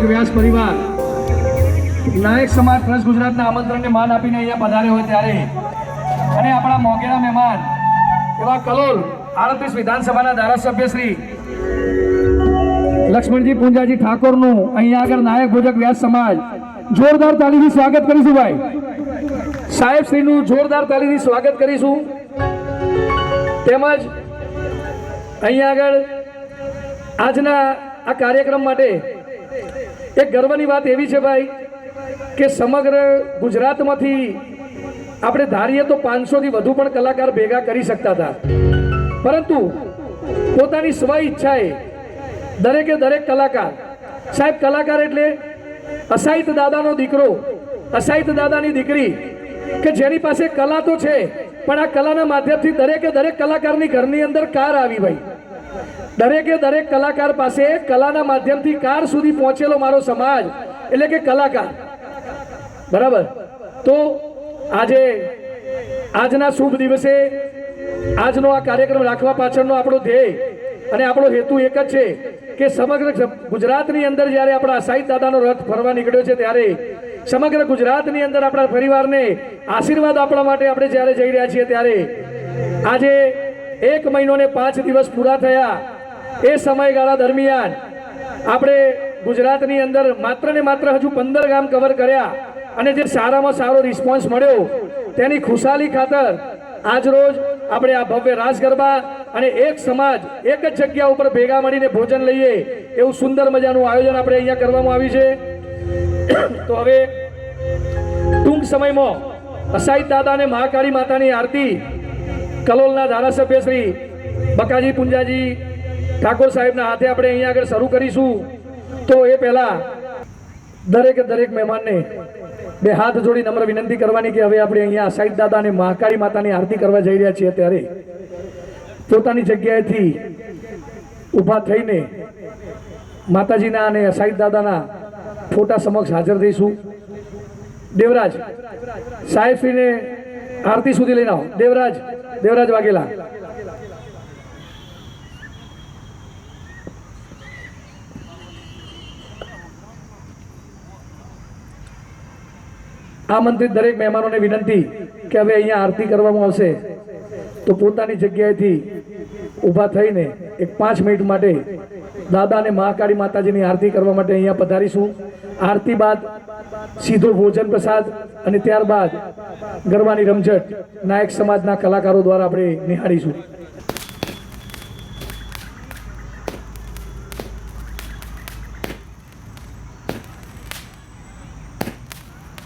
વ્યાસ પરિવાર નાયક સમાજ ટ્રસ્ટ ગુજરાતના આમંત્રણને માન આપીને અહીંયા પધાર્યો હોય ત્યારે અને આપણા મોગેરા મહેમાન એવા કલોલ 38 વિધાનસભાના ધારાસભ્ય શ્રી લક્ષ્મણજી પૂંજાજી ઠાકોરનું અહીંયા આગળ નાયક ભોજક વ્યાસ સમાજ જોરદાર તાલીથી સ્વાગત કરીશું ભાઈ સાહેબ શ્રીનું જોરદાર તાલીથી સ્વાગત કરીશું તેમજ અહીંયા આગળ આજના આ કાર્યક્રમ માટે એક ગર્વની વાત એવી છે ભાઈ કે સમગ્ર ગુજરાતમાંથી આપણે ધારીએ તો 500 થી વધુ પણ કલાકાર ભેગા કરી શકતા હતા, પરંતુ પોતાની સ્વ ઈચ્છાએ દરેક કલાકાર સાહેબ કલાકાર એટલે અસાહિત દાદાનો દીકરો, અસાહિત દાદાની દીકરી કે જેની પાસે કલા તો છે પણ આ કલાના માધ્યમથી દરેક કલાકારની ઘરની અંદર કાર આવી ભાઈ, દરેક કલાકાર પાસે કલાના માધ્યમથી કાર સુધી પહોંચેલો મારો સમાજ એટલે કે કલાકાર. બરાબર. તો આજે આજના શુભ દિવસે આજનો આ કાર્યક્રમ રાખવા પાછળનો આપણો ધ્યેય અને આપણો હેતુ એક જ છે કે સમગ્ર ગુજરાતની અંદર જ્યારે આપણા અસાહિત દાદાનો રથ ફરવા નીકળ્યો છે ત્યારે સમગ્ર ગુજરાતની અંદર આપણા પરિવારને આશીર્વાદ આપવા માટે આપણે જ્યારે જઈ રહ્યા છીએ ત્યારે આજે 1 મહિનો ને 5 દિવસ પૂરા થયા એ સમયગાળા દરમિયાન આપણે ગુજરાતની અંદર માત્ર ને માત્ર હજુ 15 ગામ કવર કર્યા અને જે સારામાં સારો રિસ્પોન્સ મળ્યો તેની ખુશાલી ખાતર આજ રોજ આપણે આ ભવ્ય રાસ ગરબા અને એક સમાજ એક જ જગ્યા ઉપર ભેગા મળીને ભોજન લઈએ એવું સુંદર મજાનું આયોજન આપણે અહીંયા કરવામાં આવ્યું છે. તો હવે ટૂંક સમયમાં અસાહિત દાદા અને મહાકાળી માતાની આરતી કલોલના ધારાસભ્ય શ્રી બકાજી પૂંજાજી ઠાકોર સાહેબના હાથે આપણે અહીંયા આગળ શરૂ કરીશું. તો એ પહેલા દરેક મહેમાનને બે હાથ જોડી નમ્ર વિનંતી કરવાની કે હવે આપણે અહીંયા અસાહિત દાદા અને મહાકાળી માતાની આરતી કરવા જઈ રહ્યા છીએ ત્યારે પોતાની જગ્યાએથી ઊભા થઈને માતાજીના અને અસાહિત દાદાના ફોટા સમક્ષ હાજર થઈશું. દેવરાજ સાહેબશ્રીને આરતી સુધી લઈને આવો. દેવરાજ વાઘેલા. આમંત્રિત દરેક મહેમાનોને વિનંતી કે હવે અહીંયા આરતી કરવામાં આવશે તો પોતાની જગ્યાએથી ઊભા થઈને એક 5 મિનિટ માટે દાદા અને મહાકાળી માતાજીની આરતી કરવા માટે અહીંયા પધારીશું. આરતી બાદ સીધો ભોજન પ્રસાદ અને ત્યારબાદ ગરબાની રમઝટ નાયક સમાજના કલાકારો દ્વારા આપણે નિહાળીશું.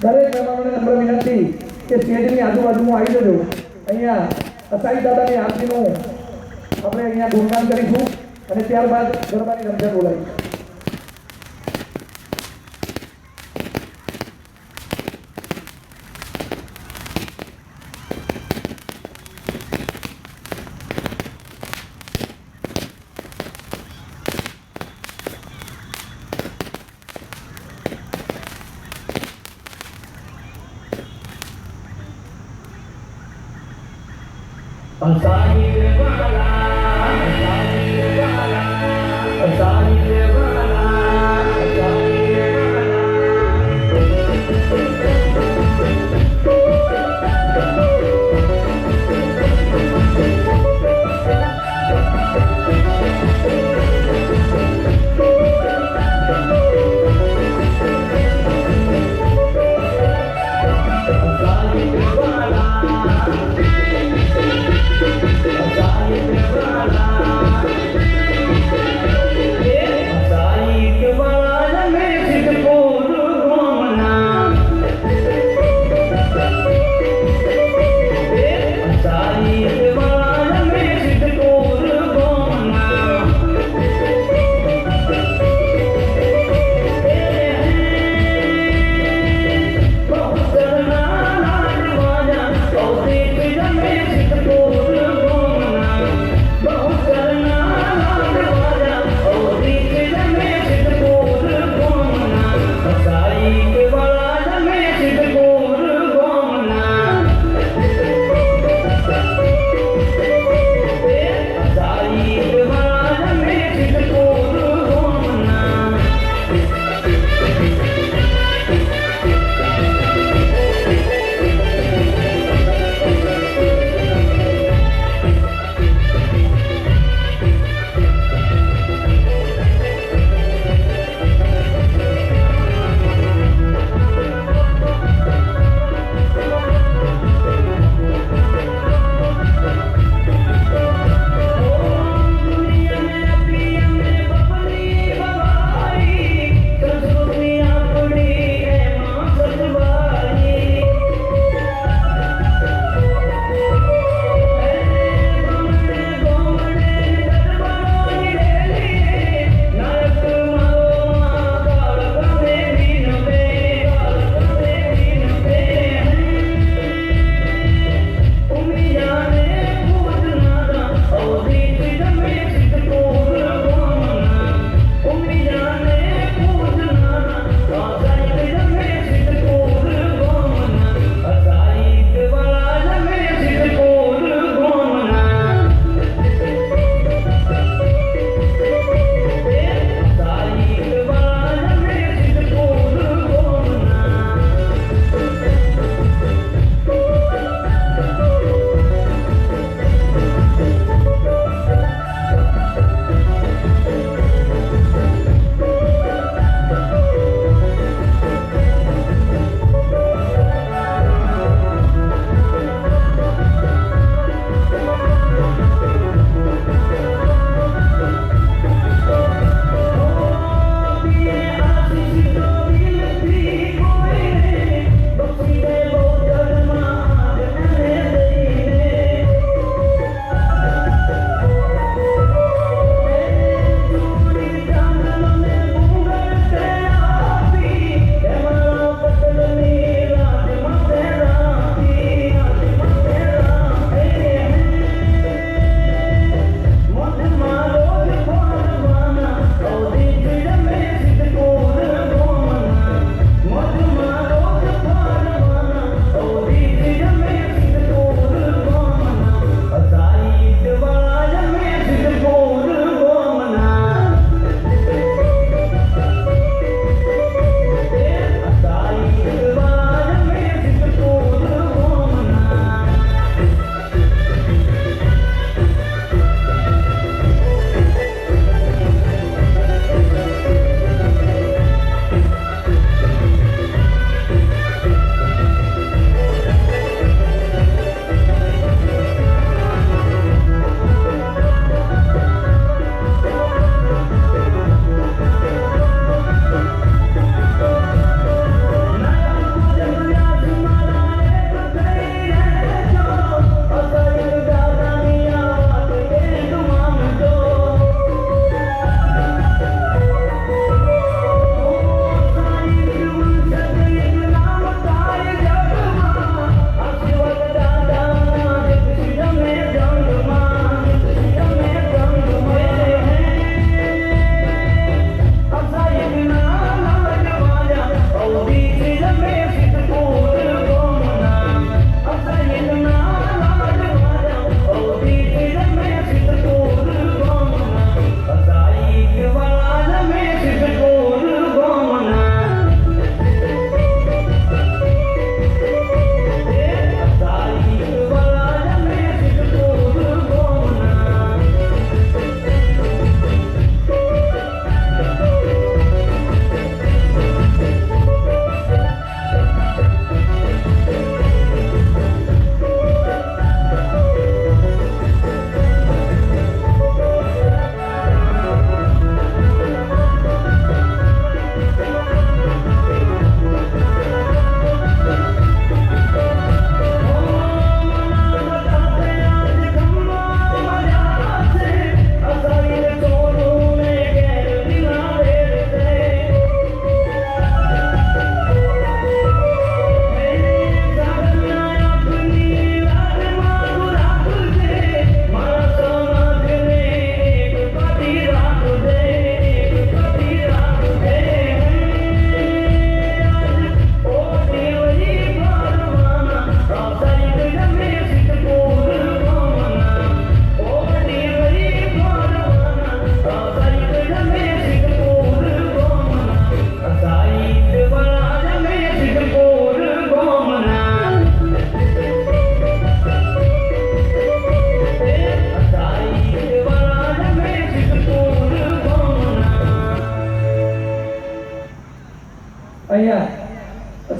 દરેક મહેમાનોને નમ્ર વિનંતી કે સ્ટેજની આજુબાજુમાં આવી જજો. અહીંયા અસાઈ દાદાની આરતીનું આપણે અહીંયા ગુણગાન કરીશું અને ત્યારબાદ ગરબાની રમઝટ બોલાવીશું. Bye.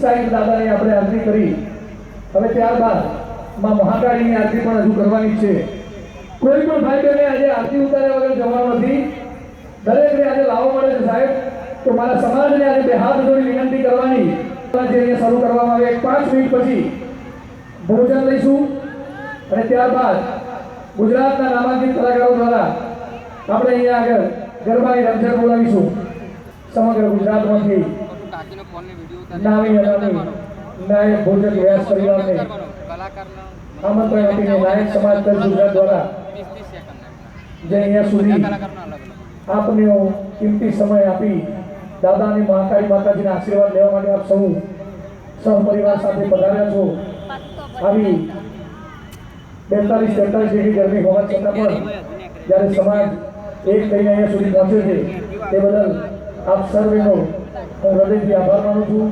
સાહેબ દાદાની આપણે આરતી કરી. હવે ત્યારબાદ માં મહાકાળીની આરતી પણ હજુ કરવાની છે. કોઈ પણ ભાઈ બહેને આજે આરતી ઉતાર્યા વગર જવાનું નથી. દરેકને આજે લાવો મળે છે સાહેબ. તો મારા સમાજને આજે બે હાથ જોડી વિનંતી કરવાની જે અહીંયા શરૂ કરવામાં આવે 5 મિનિટ પછી ભોજન લઈશું અને ત્યારબાદ ગુજરાતના નામાંકિત કલાકારો દ્વારા આપણે અહીંયા આગળ ગરબાની રમઝટ બોલાવીશું. સમગ્ર ગુજરાતમાંથી નામી અનામી નાયક ભોજક વ્યાસ પરિવારને આમંત્રણ આપીને નાયક સમાજ કચ્છ ગુજરાત દ્વારા જે અહીંયા સુધી આપને કિંમતી સમય આપી દાદાની મહાકાળી માતાજીના આશીર્વાદ લેવા માટે આપ સૌ સહપરિવાર સાથે પધાર્યા છો. આવી 42-43 ડિગ્રી ગરમી હોવા છતાં પણ જ્યારે સમાજ એક થઈને અહીંયા સુધી પહોંચે છે તે બદલ આપ સર્વેનો હું હૃદયથી આભાર માનું છું.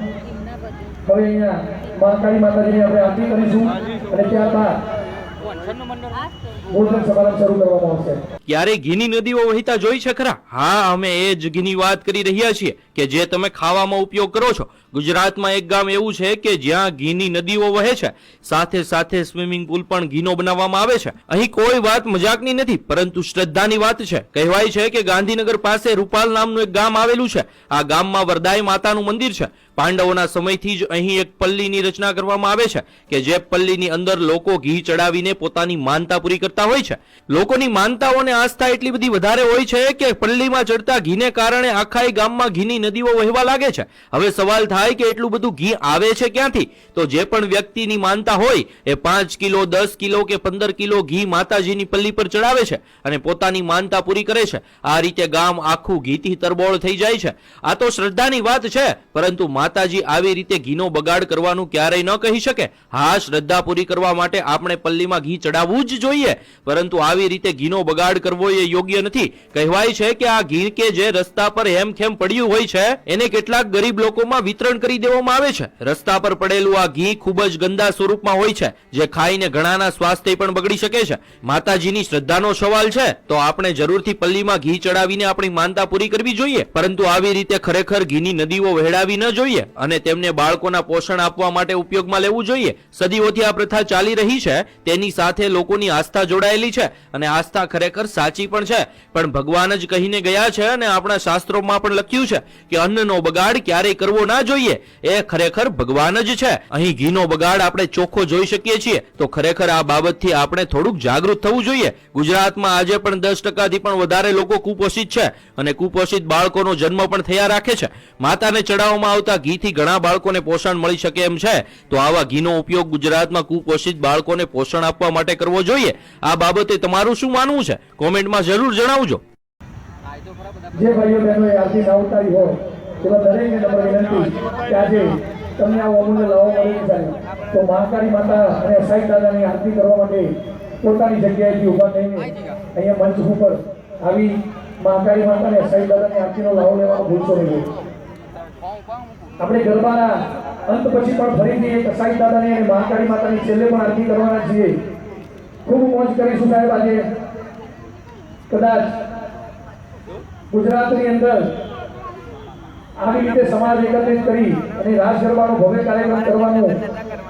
હવે અહીંયા મહાકાળી માતાજીની આપણે આરતી કરીશું અને ત્યારબાદ ભોજન સમારંભ શરૂ કરવામાં આવશે. ક્યારે ઘીની નદીઓ વહેતા જોઈ છે ખરા? હા, અમે એ જ ઘીની વાત કરી રહ્યા છીએ કે જે તમે ખાવામાં ઉપયોગ કરો છો. ગુજરાતમાં એક ગામ એવું છે કે જ્યાં ઘીની નદીઓ વહે છે, સાથે સાથે સ્વિમિંગ પુલ પણ ઘીનો બનાવવામાં આવે છે. અહીં કોઈ વાત મજાકની નથી, પરંતુ શ્રદ્ધાની વાત છે. કહેવાય છે કે ગાંધીનગર પાસે રૂપાલ નામનું એક ગામ આવેલું છે. આ ગામમાં વરદાય માતાનું મંદિર છે. પાંડવોના સમયથી જ અહીં એક પલ્લીની રચના કરવામાં આવે છે કે જે પલ્લીની અંદર લોકો ઘી ચડાવીને પોતાની માનતા પૂરી કરતા હોય છે. લોકોની માનતાઓને આસ્થા એટલી બધી વધારે હોય છે કે પલ્લીમાં ચડતા ઘીને કારણે આખા ગામમાં ઘીની નદીઓ વહેવા લાગે છે. હવે સવાલ થાય કે એટલું બધું ઘી આવે છે ક્યાંથી? તો જે પણ વ્યક્તિની માનતા હોય એ 5 કિલો 10 કિલો કે 15 કિલો ઘી માતાજીની પલ્લી પર ચડાવે છે અને પોતાની માનતા પૂરી કરે છે. આ રીતે ગામ આખું ઘીથી તરબોળ થઈ જાય છે. આ તો શ્રદ્ધાની વાત છે, પરંતુ માતાજી આવી રીતે ઘીનો બગાડ કરવાનું ક્યારેય ન કહી શકે. હા, શ્રદ્ધા પૂરી કરવા માટે આપણે પલ્લીમાં ઘી ચડાવવું જ જોઈએ, પરંતુ આવી રીતે ઘીનો બગાડ કરવો એ યોગ્ય નથી. કહેવાય છે કે આ ઘી કે જે રસ્તા પર હેમખેમ પડ્યું હોય છે એને કેટલાક ગરીબ લોકોમાં વિતરણ કરી દેવામાં આવે છે. રસ્તા પર પડેલું આ ઘી ખૂબ જ ગંદા સ્વરૂપમાં હોય છે, જે ખાઈને ઘણાના સ્વાસ્થ્ય પણ બગડી શકે છે. માતાજીની શ્રદ્ધાનો સવાલ છે તો આપણે જરૂરથી પલ્લીમાં ઘી ચડાવીને આપણી માનતા પૂરી કરવી જોઈએ, પરંતુ આવી રીતે ખરેખર ઘીની નદીઓ વહેડાવી ન જોઈએ અને તેમને બાળકોના પોષણ આપવા માટે ઉપયોગમાં લેવું જોઈએ. સદીઓથી આ પ્રથા ચાલી રહી છે, તેની સાથે લોકોની આસ્થા જોડાયેલી છે અને આસ્થા ખરેખર સાચી પણ છે. પણ ભગવાન જ કહીને ગયા છે અને આપણા શાસ્ત્રોમાં પણ લખ્યું છે કે અન્નનો બગાડ ક્યારેય કરવો ના જોઈએ. એ ખરેખર ભગવાન જ છે. અહીં ઘીનો બગાડ આપણે ચોખ્ખો જોઈ શકીએ છીએ, તો ખરેખર આ બાબતથી આપણે થોડુંક જાગૃત થવું જોઈએ. ગુજરાતમાં આજે પણ 10%થી પણ વધારે લોકો કુપોષિત છે અને કુપોષિત બાળકોનો જન્મ પણ થયા રાખે છે. માતાને ચડાવવામાં આવતા ઘીથી ઘણા બાળકોને પોષણ મળી શકે એમ છે, તો આવા ઘીનો ઉપયોગ ગુજરાતમાં કુપોષિત બાળકોને પોષણ આપવા માટે કરવો જોઈએ. આ બાબતે તમારું શું માનવું છે? કોમેન્ટમાં જરૂર જણાવજો. જે ભાઈઓ બહેનોએ આરતી ના ઉતારી હોય તેવા દરેકને નમ્ર વિનંતી કે આજે તમને આ અમૂલ્ય લાવો મળી જાય તો મહાકાળી માતા અને સાઈ દાદાની આરતી કરવા માટે પોતાની જગ્યાએથી ઊભા થઈને અહીંયા મંચ ઉપર આવી મહાકાળી માતા અને સાઈ દાદાની આરતીનો લાવો લેવાનો ભૂલશો નહીં. આપણે ગરબાના અંત પછી પણ ફરીથી એક સાઈ દાદાની અને મહાકાળી માતાની છેલ્લે પણ આરતી કરવાના છીએ. ખૂબ મોજ કરીશું સાહેબ. આજે કદાચ ગુજરાતની અંદર આવી રીતે સમાજ એકત્રિત કરી અને રાસ ગરબાનો ભવ્ય કાર્યક્રમ કરવાનો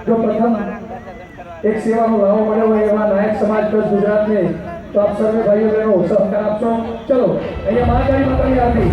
જો પ્રથમ એક સેવાનો લાવો મળ્યો હોય એવા નાયક સમાજ કચ્છ ગુજરાતને તો આપ સર્વે ભાઈઓ બહેનો સહકાર આપશો. ચલો અહીંયા મહાકાળી માતાની આરતી.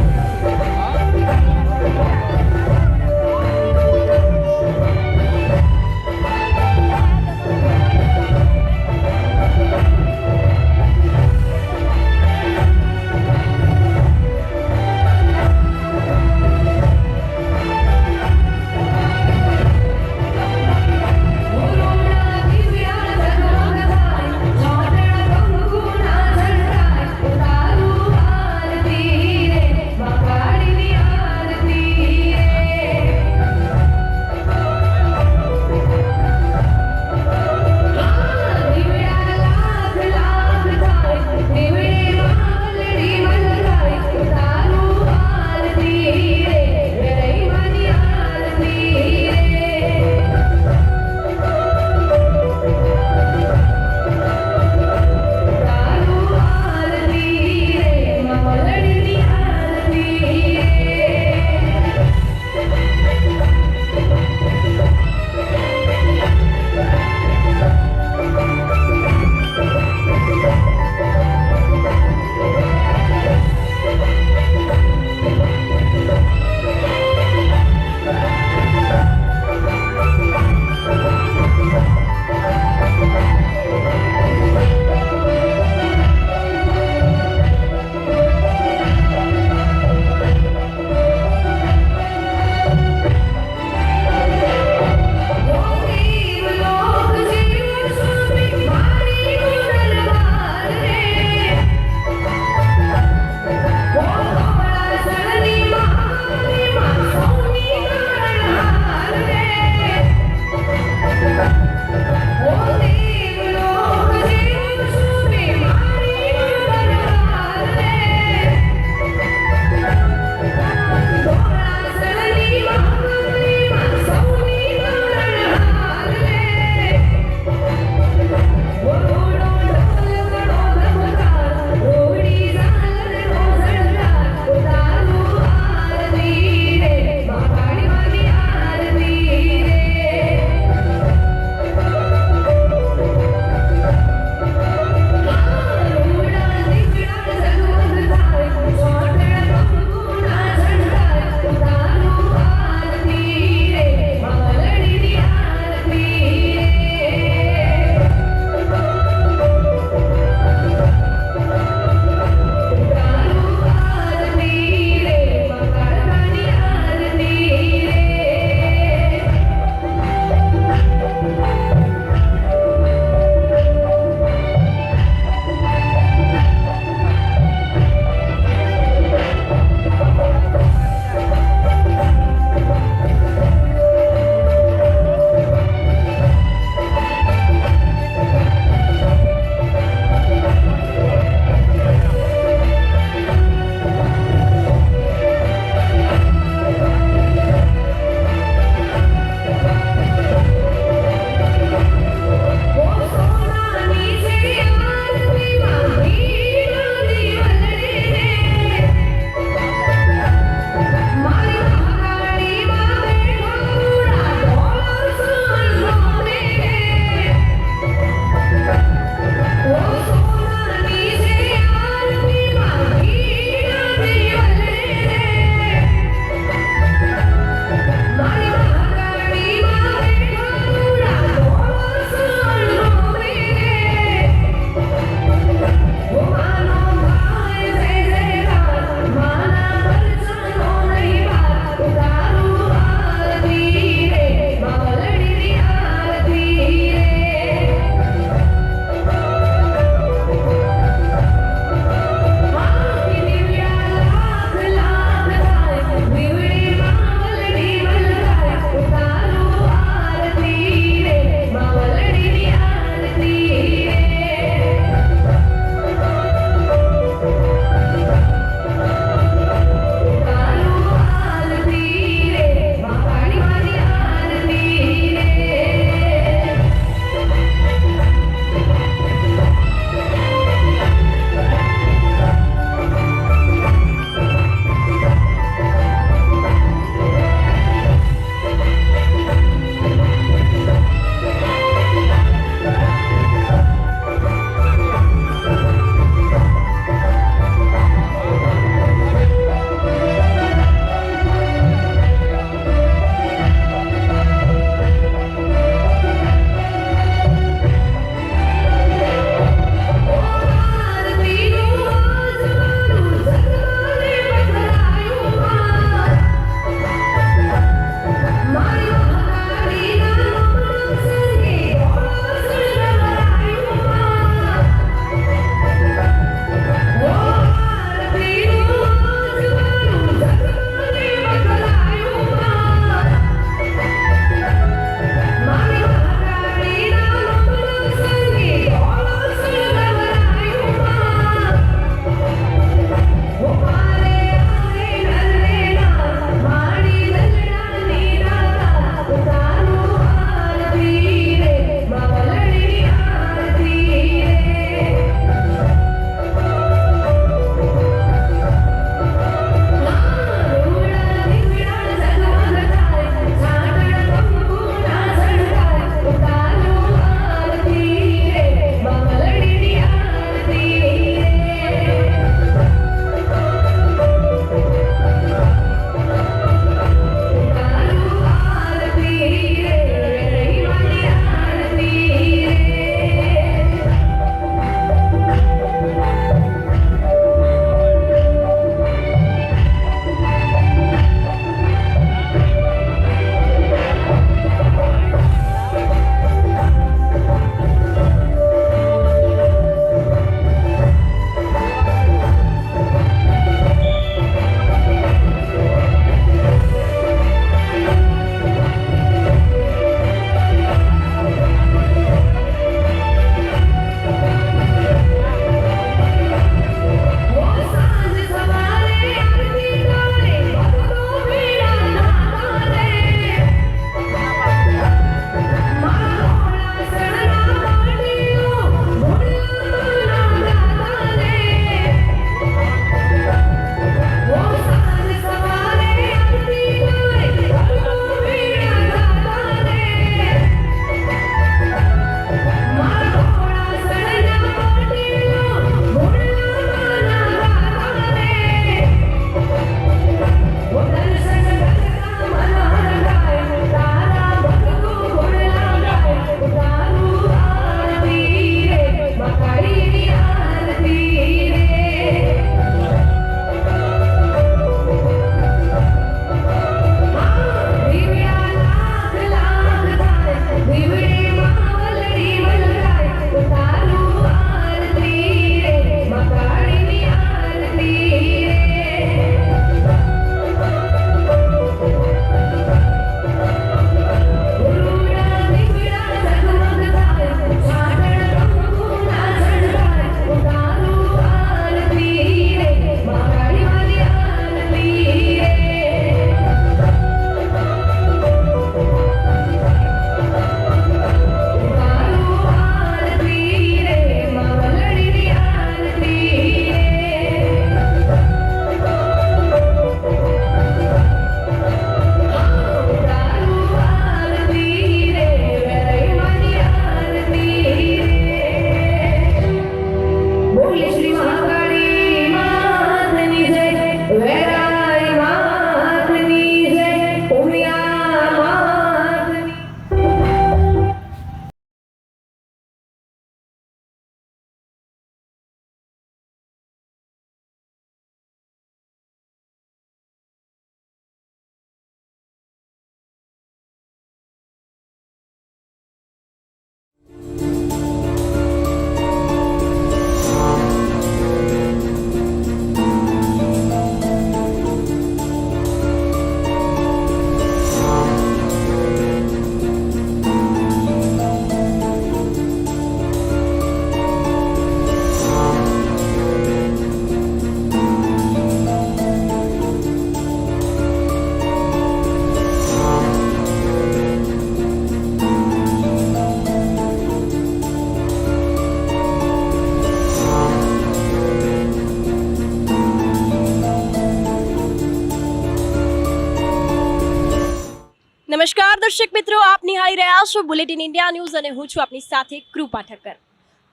નમસ્કાર દર્શક મિત્રો, આપ નિહાળી રહ્યા છો બુલેટિન ઇન્ડિયા ન્યૂઝ અને હું છું આપની સાથે કૃપા ઠક્કર.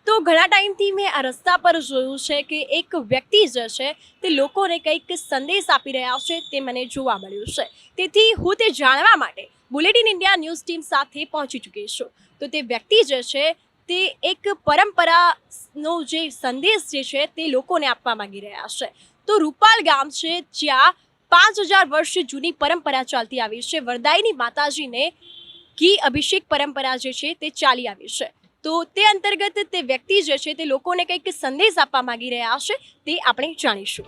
તો ઘણા ટાઈમથી મેં આ રસ્તા પર જોયું છે કે એક વ્યક્તિ જે છે તે લોકોને કંઈક સંદેશ આપી રહ્યા છે, તે મને જોવા મળ્યું છે. તેથી હું તે જાણવા માટે બુલેટિન ઇન્ડિયા ન્યૂઝ ટીમ સાથે પહોંચી ચૂકી છું. તો તે વ્યક્તિ જે છે તે એક પરંપરાનો જે સંદેશ જે છે તે લોકોને આપવા માંગી રહ્યા છે. તો રૂપાલ ગામ છે જ્યાં 5000 વર્ષ જૂની પરંપરા ચાલતી આવી છે. વરદાયની માતાજીને ઘી અભિષેક પરંપરા જે છે તે ચાલી આવી છે. તો તે અંતર્ગત તે વ્યક્તિ જે છે તે લોકોને કંઈક સંદેશ આપવા માંગી રહ્યા છે, તે આપણે જાણીશું.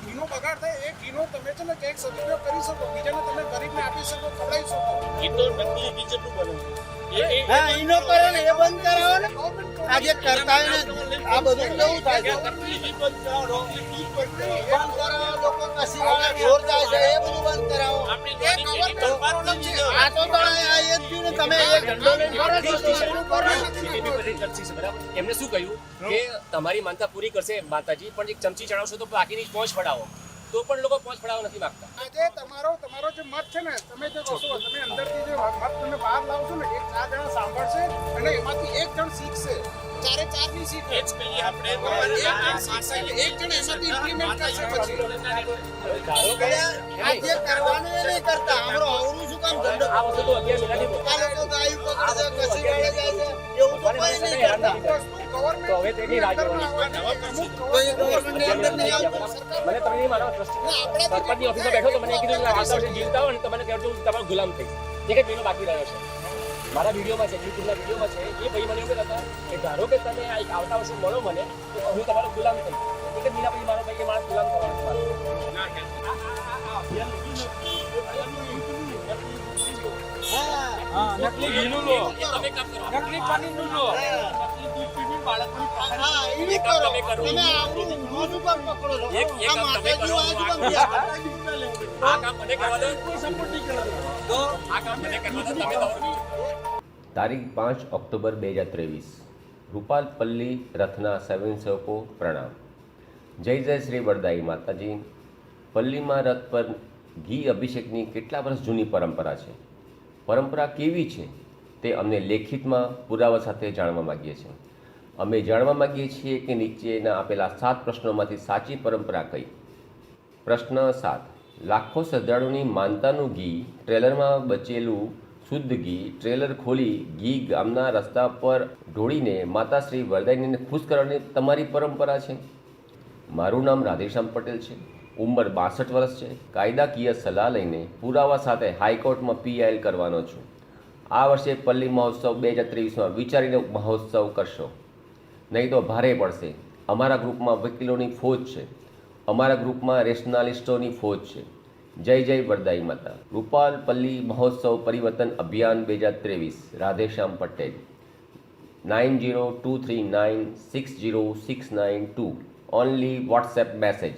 ઘીનો બગાડ થાય એ ઘીનો તમે છે ને કંઈક સદુપયોગ કરી શકો, બીજાને તમે ગરીબને આપી શકો, ખવડાવી શકો. એ તો નકલી ઘી જેટલું બને છે. હા, ઈનો કરે ને એ બંધ કરાવો ને. આજે કરતા હોય ને આ બધું કેવું થાય છે? નકલી ઘી બંધ કરાવો, નકલી ઘી બંધ કરાવો. બંધ કરાવો, લોકો કસી વાળા ઢોર જાય છે એ બધું બંધ કરાવો. આપણી જોડે વાત નથી. આ તો આ એ જ થયું ને, તમે એક ધંધો લઈને કરો છો તો શરૂ કરો. જીટીપી પટેલ ટ્રસ્ટી છે, બરાબર. એમને શું કહ્યું કે તમારી માનતા પૂરી કરશે માતાજી, પણ એક ચમચી ચડાવશો તો બાકીની પહોંચ પડાવો. તો પણ લોકો પહોંચ પડાવવા નથી માંગતા. આજે તમારો જે મત છે ને, તમે જે કહો છો, તમે અંદરથી જે મત તમે બહાર લાવશો ને, એક 4 જણા સાંભળશે અને એમાંથી એક જણ શીખશે. 4 એ 4 ની શીખે. એ જ કહીએ આપણે. એક જણ શીખશે એટલે એક જણ એમાંથી ઇમ્પ્લિમેન્ટ કરશે પછી. ધારો કે આ જે કરવાનું એ નહીં કરતા. અમારો અવરું શું કામ ધંધો? આ વસ્તુ તો 11 મહિનાથી આ લોકો ગાયું પકડે છે, કસી વાળે જાય છે, એવું તો કોઈ નહીં કરતા. ગવર્મેન્ટ તો હવે તેની રાહ જોવાની. તો એ ગવર્મેન્ટની અંદર નહીં આવતું. મને તમે નહીં માનો, ટ્રસ્ટી સરપંચની ઓફિસમાં બેઠો તો મને કીધું કે આવતા વર્ષે જીવતા હોય ને તો મને કહેજો તમારો ગુલામ થઈ એક જ મહિનો બાકી રહ્યો છે. મારા વિડીયોમાં છે, યુટ્યુબના વિડીયોમાં છે, એ ભાઈ મને એવું કહેતા હતા કે ધારો કે તમે આવતા વર્ષે મળો મને તો હું તમારો ગુલામ થઈ એક જ મહિના પછી મારો ભાઈ એ માણસ ગુલામ થવાનો નકલી ઘીનું લો, નકલી પનીરનું લો. હા, ઈ કરો. તમે આવડું ઊંધું શું કામ પકડો છો? એક આ કામ તમે માતાજી કરો, વાળા શું કામ ગયા? આ કામ મને કરવા દો, તો આ કામ મને કરવા દો, તમે દો. તારીખ 5 ઓક્ટોબર 2023 રૂપાલપલ્લી રથના સ્વયંસેવકો પ્રણામ. જય જય શ્રી વરદાઈ માતાજી. પલ્લીમાં રથ પર ઘી અભિષેકની કેટલા વર્ષ જૂની પરંપરા છે. પરંપરા કેવી છે તે અમને લેખિતમાં પુરાવા સાથે જાણવા માગીએ છીએ. અમે જાણવા માગીએ છીએ કે નીચેના આપેલા 7 પ્રશ્નોમાંથી સાચી પરંપરા કઈ. પ્રશ્ન 7. લાખો શ્રદ્ધાળુની માનતાનું ઘી ટ્રેલરમાં બચેલું શુદ્ધ ઘી ટ્રેલર ખોલી ઘી ગામના રસ્તા પર ઢોળીને માતા શ્રી વરદાયીને ખુશ કરવાની તમારી પરંપરા છે. મારું નામ રાધેશ્યામ પટેલ છે. ઉંમર 62 વર્ષ છે. કાયદાકીય સલાહ લઈને પુરાવા સાથે હાઈકોર્ટમાં પીઆઈએલ કરવાનો છું. આ વર્ષે પલ્લી મહોત્સવ 2023માં વિચારીને મહોત્સવ કરશો, નહીં તો ભારે પડશે. અમારા ગ્રુપમાં વકીલોની ફોજ છે. અમારા ગ્રુપમાં રેશનાલિસ્ટોની ફોજ છે. જય જય વરદાઈ માતા. રૂપાલપલ્લી મહોત્સવ પરિવર્તન અભિયાન 2023. Radheshyam Patel. 9023960692. Only WhatsApp message.